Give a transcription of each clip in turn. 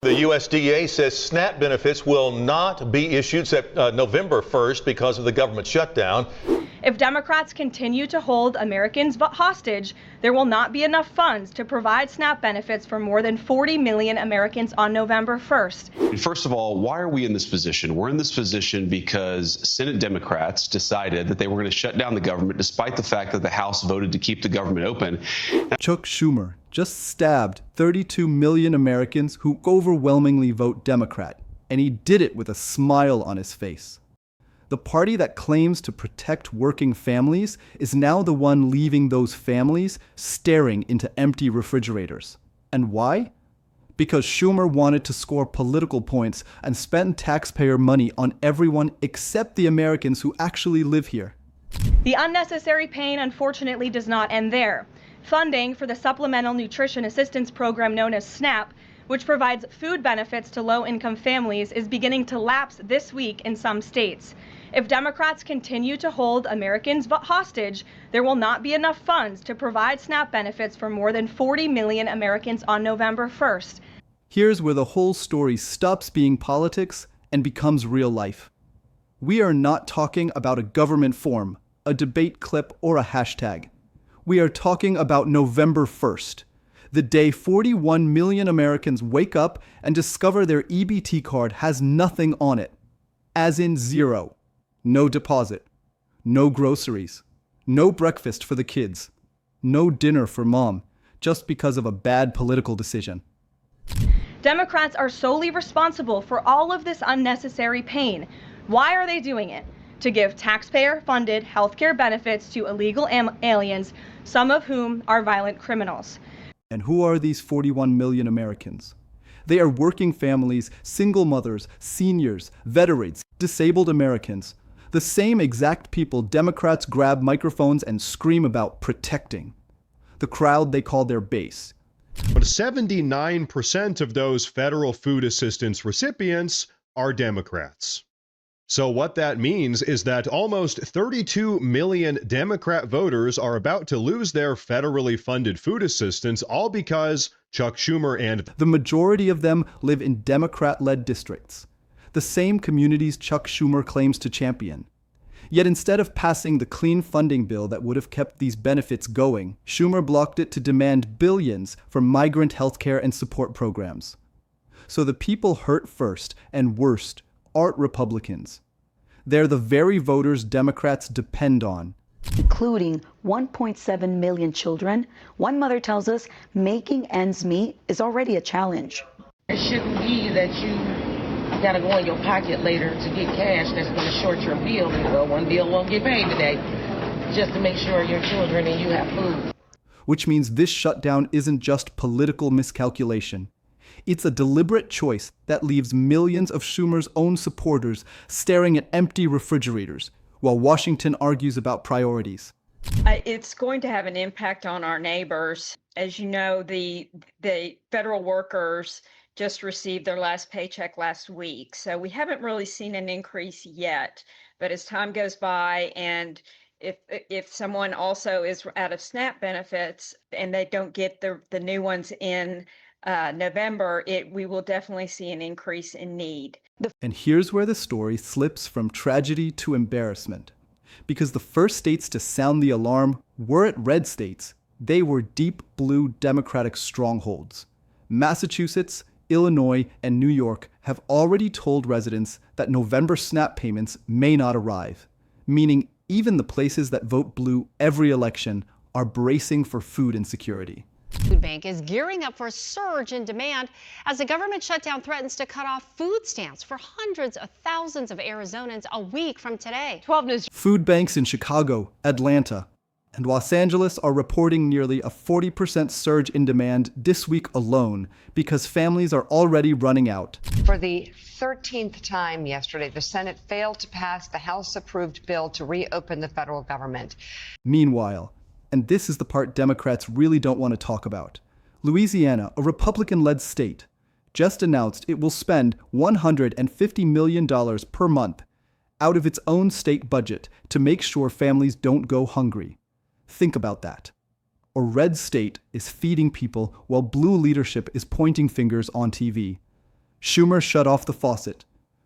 The USDA says SNAP benefits will not be issued November 1st because of the government shutdown. If Democrats continue to hold Americans hostage, there will not be enough funds to provide SNAP benefits for more than 40 million Americans on November 1st. First of all, why are we in this position? We're in this position because Senate Democrats decided that they were going to shut down the government despite the fact that the House voted to keep the government open. Chuck Schumer just stabbed 32 million Americans who overwhelmingly vote Democrat, and he did it with a smile on his face. The party that claims to protect working families is now the one leaving those families staring into empty refrigerators. And why? Because Schumer wanted to score political points and spend taxpayer money on everyone except the Americans who actually live here. The unnecessary pain, unfortunately, does not end there. Funding for the Supplemental Nutrition Assistance Program known as SNAP, which provides food benefits to low-income families, is beginning to lapse this week in some states. If Democrats continue to hold Americans hostage, there will not be enough funds to provide SNAP benefits for more than 40 million Americans on November 1st. Here's where the whole story stops being politics and becomes real life. We are not talking about a government form, a debate clip, or a hashtag. We are talking about November 1st, the day 41 million Americans wake up and discover their EBT card has nothing on it, as in zero. No deposit, no groceries, no breakfast for the kids, no dinner for mom, just because of a bad political decision. Democrats are solely responsible for all of this unnecessary pain. Why are they doing it? To give taxpayer-funded healthcare benefits to illegal aliens, some of whom are violent criminals. And who are these 41 million Americans? They are working families, single mothers, seniors, veterans, disabled Americans. The same exact people Democrats grab microphones and scream about protecting. The crowd they call their base. But 79% of those federal food assistance recipients are Democrats. So what that means is that almost 32 million Democrat voters are about to lose their federally funded food assistance, all because Chuck Schumer and the majority of them live in Democrat-led districts, the same communities Chuck Schumer claims to champion. Yet instead of passing the clean funding bill that would have kept these benefits going, Schumer blocked it to demand billions for migrant healthcare and support programs. So the people hurt first and worst aren't Republicans. They're the very voters Democrats depend on. Including 1.7 million children. One mother tells us making ends meet is already a challenge. It shouldn't be that you got to go in your pocket later to get cash that's going to short your bill. Well, one bill won't get paid today, just to make sure your children and you have food. Which means this shutdown isn't just political miscalculation. It's a deliberate choice that leaves millions of Schumer's own supporters staring at empty refrigerators, while Washington argues about priorities. It's going to have an impact on our neighbors. As you know, the federal workers just received their last paycheck last week. So we haven't really seen an increase yet. But as time goes by, and if someone also is out of SNAP benefits and they don't get the new ones in November, we will definitely see an increase in need. And here's where the story slips from tragedy to embarrassment. Because the first states to sound the alarm weren't red states. They were deep blue Democratic strongholds. Massachusetts, Illinois, and New York have already told residents that November SNAP payments may not arrive, meaning even the places that vote blue every election are bracing for food insecurity. Food Bank is gearing up for a surge in demand as the government shutdown threatens to cut off food stamps for hundreds of thousands of Arizonans a week from today. 12 News. Food banks in Chicago, Atlanta, and Los Angeles are reporting nearly a 40% surge in demand this week alone because families are already running out. For the 13th time yesterday, the Senate failed to pass the House-approved bill to reopen the federal government. Meanwhile, and this is the part Democrats really don't want to talk about, Louisiana, a Republican-led state, just announced it will spend $150 million per month out of its own state budget to make sure families don't go hungry. Think about that. A red state is feeding people while blue leadership is pointing fingers on TV. Schumer shut off the faucet.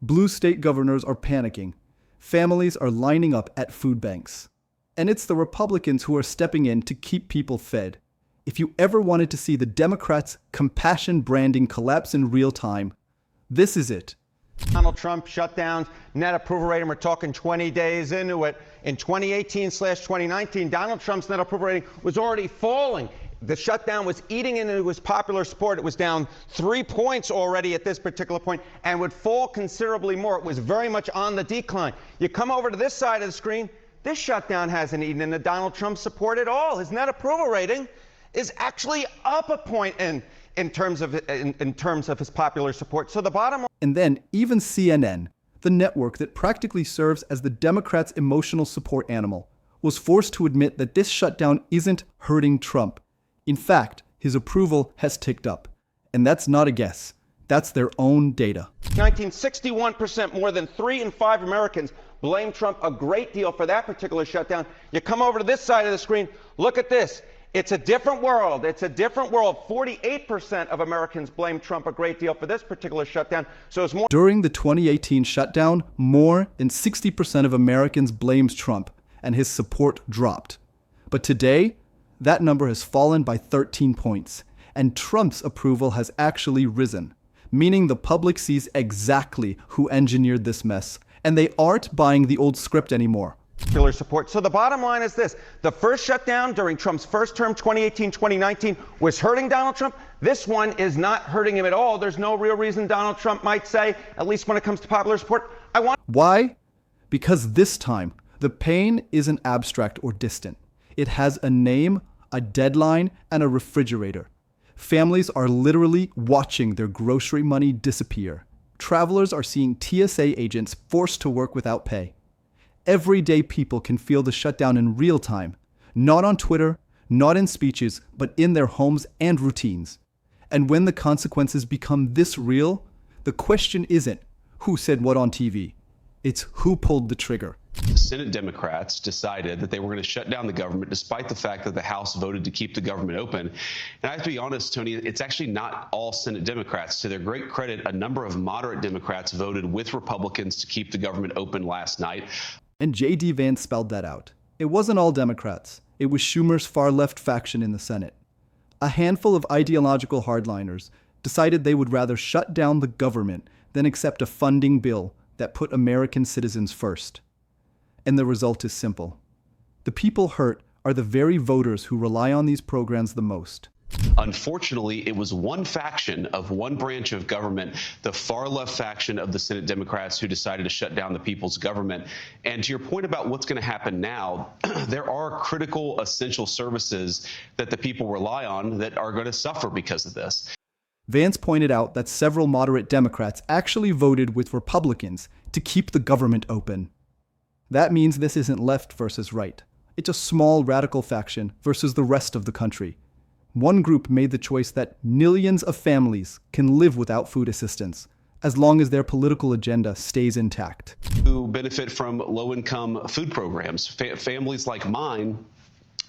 Blue state governors are panicking. Families are lining up at food banks. And it's the Republicans who are stepping in to keep people fed. If you ever wanted to see the Democrats' compassion branding collapse in real time, this is it. Donald Trump shutdowns, net approval rating, we're talking 20 days into it. In 2018/2019, Donald Trump's net approval rating was already falling. The shutdown was eating into his popular support. It was down 3 points already at this particular point and would fall considerably more. It was very much on the decline. You come over to this side of the screen, this shutdown hasn't eaten into Donald Trump's support at all. His net approval rating is actually up a point in terms of his popular support. So the bottom line. And then even CNN, the network that practically serves as the Democrats' emotional support animal, was forced to admit that this shutdown isn't hurting Trump. In fact, his approval has ticked up. And that's not a guess. That's their own data. 1961%, more than 3 in 5 Americans blame Trump a great deal for that particular shutdown. You come over to this side of the screen, look at this. It's a different world. It's a different world. 48% of Americans blame Trump a great deal for this particular shutdown. So it's more. During the 2018 shutdown, more than 60% of Americans blamed Trump, and his support dropped. But today, that number has fallen by 13 points, and Trump's approval has actually risen, meaning the public sees exactly who engineered this mess, and they aren't buying the old script anymore. Support. So the bottom line is this. The first shutdown during Trump's first term, 2018-2019, was hurting Donald Trump. This one is not hurting him at all. There's no real reason Donald Trump might say, at least when it comes to popular support, I want. Why? Because this time, the pain isn't abstract or distant. It has a name, a deadline, and a refrigerator. Families are literally watching their grocery money disappear. Travelers are seeing TSA agents forced to work without pay. Everyday people can feel the shutdown in real time, not on Twitter, not in speeches, but in their homes and routines. And when the consequences become this real, the question isn't who said what on TV. It's who pulled the trigger. The Senate Democrats decided that they were going to shut down the government despite the fact that the House voted to keep the government open. And I have to be honest, Tony, it's actually not all Senate Democrats. To their great credit, a number of moderate Democrats voted with Republicans to keep the government open last night. And J.D. Vance spelled that out. It wasn't all Democrats. It was Schumer's far-left faction in the Senate. A handful of ideological hardliners decided they would rather shut down the government than accept a funding bill that put American citizens first. And the result is simple. The people hurt are the very voters who rely on these programs the most. Unfortunately, it was one faction of one branch of government, the far left faction of the Senate Democrats, who decided to shut down the people's government. And to your point about what's going to happen now, there are critical, essential services that the people rely on that are going to suffer because of this. Vance pointed out that several moderate Democrats actually voted with Republicans to keep the government open. That means this isn't left versus right. It's a small radical faction versus the rest of the country. One group made the choice that millions of families can live without food assistance, as long as their political agenda stays intact. Who benefit from low-income food programs. Families like mine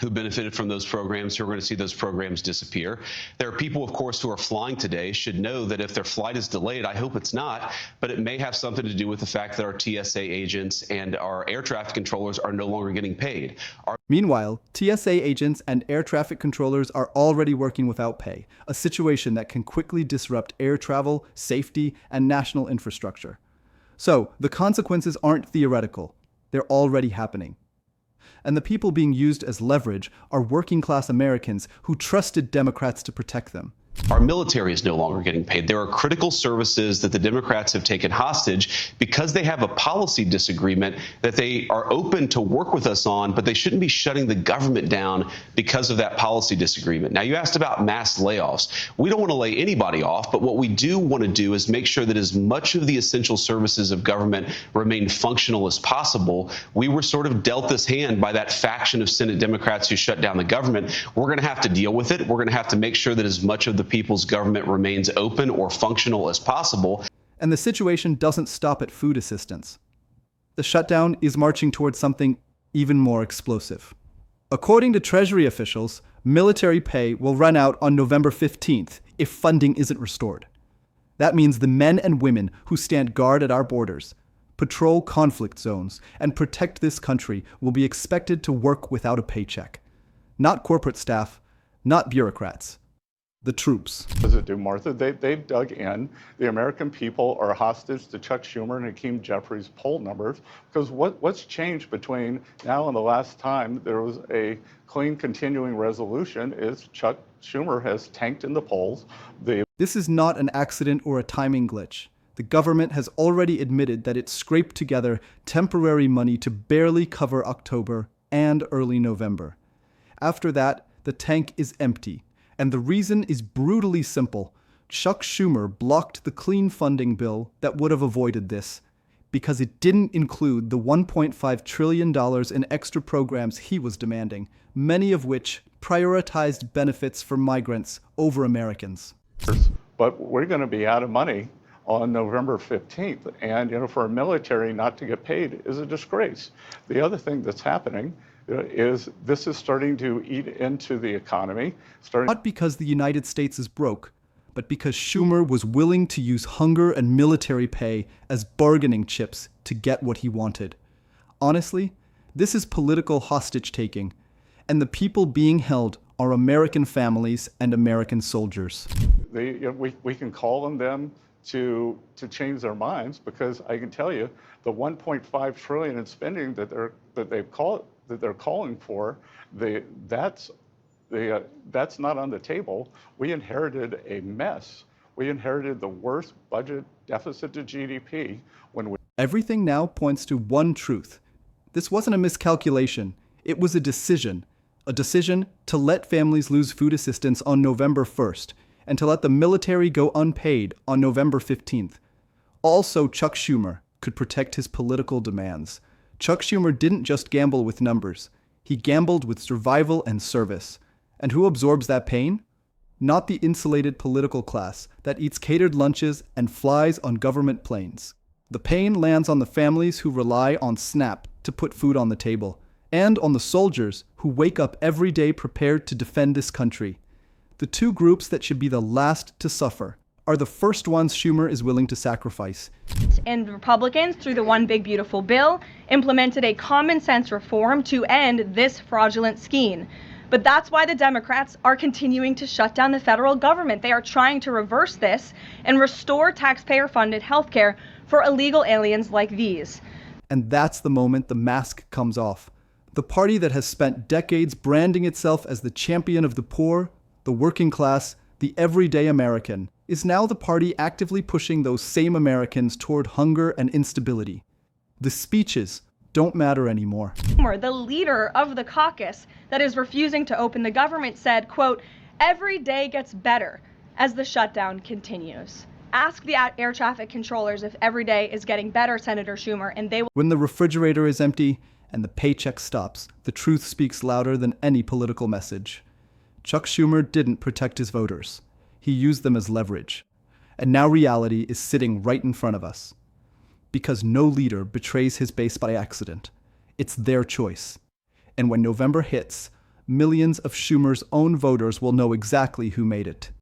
who benefited from those programs, who are going to see those programs disappear. There are people, of course, who are flying today, should know that if their flight is delayed, I hope it's not, but it may have something to do with the fact that our TSA agents and our air traffic controllers are no longer getting paid. Meanwhile, TSA agents and air traffic controllers are already working without pay, a situation that can quickly disrupt air travel, safety, and national infrastructure. So, the consequences aren't theoretical. They're already happening. And the people being used as leverage are working-class Americans who trusted Democrats to protect them. Our military is no longer getting paid. There are critical services that the Democrats have taken hostage because they have a policy disagreement that they are open to work with us on, but they shouldn't be shutting the government down because of that policy disagreement. Now, you asked about mass layoffs. We don't want to lay anybody off, but what we do want to do is make sure that as much of the essential services of government remain functional as possible. We were sort of dealt this hand by that faction of Senate Democrats who shut down the government. We're going to have to deal with it. We're going to have to make sure that as much of the people's government remains open or functional as possible. And the situation doesn't stop at food assistance. The shutdown is marching towards something even more explosive. According to Treasury officials, military pay will run out on November 15th if funding isn't restored. That means the men and women who stand guard at our borders, patrol conflict zones, and protect this country will be expected to work without a paycheck. Not corporate staff, not bureaucrats. The troops. What does it do, Martha? They've dug in. The American people are hostage to Chuck Schumer and Hakeem Jeffries' poll numbers, because what's changed between now and the last time there was a clean continuing resolution is Chuck Schumer has tanked in the polls. This is not an accident or a timing glitch. The government has already admitted that it scraped together temporary money to barely cover October and early November. After that, the tank is empty. And the reason is brutally simple. Chuck Schumer blocked the clean funding bill that would have avoided this, because it didn't include the $1.5 trillion in extra programs he was demanding, many of which prioritized benefits for migrants over Americans. But we're going to be out of money on November 15th. And, for a military not to get paid is a disgrace. The other thing that's happening is this is starting to eat into the economy. Not because the United States is broke, but because Schumer was willing to use hunger and military pay as bargaining chips to get what he wanted. Honestly, this is political hostage-taking, and the people being held are American families and American soldiers. We can call on them to change their minds, because I can tell you the $1.5 trillion in spending that they're calling for, that's not on the table. We inherited a mess. We inherited the worst budget deficit to GDP when we... Everything now points to one truth. This wasn't a miscalculation. It was a decision to let families lose food assistance on November 1st and to let the military go unpaid on November 15th. Also, Chuck Schumer could protect his political demands. Chuck Schumer didn't just gamble with numbers. He gambled with survival and service. And who absorbs that pain? Not the insulated political class that eats catered lunches and flies on government planes. The pain lands on the families who rely on SNAP to put food on the table, and on the soldiers who wake up every day prepared to defend this country. The two groups that should be the last to suffer are the first ones Schumer is willing to sacrifice. And Republicans, through the One Big Beautiful Bill, implemented a common sense reform to end this fraudulent scheme. But that's why the Democrats are continuing to shut down the federal government. They are trying to reverse this and restore taxpayer-funded health care for illegal aliens like these. And that's the moment the mask comes off. The party that has spent decades branding itself as the champion of the poor, the working class, the everyday American, is now the party actively pushing those same Americans toward hunger and instability. The speeches don't matter anymore. The leader of the caucus that is refusing to open the government said, quote, "Every day gets better as the shutdown continues." Ask the air traffic controllers if every day is getting better, Senator Schumer, and they will. When the refrigerator is empty and the paycheck stops, the truth speaks louder than any political message. Chuck Schumer didn't protect his voters. He used them as leverage. And now reality is sitting right in front of us. Because no leader betrays his base by accident. It's their choice. And when November hits, millions of Schumer's own voters will know exactly who made it.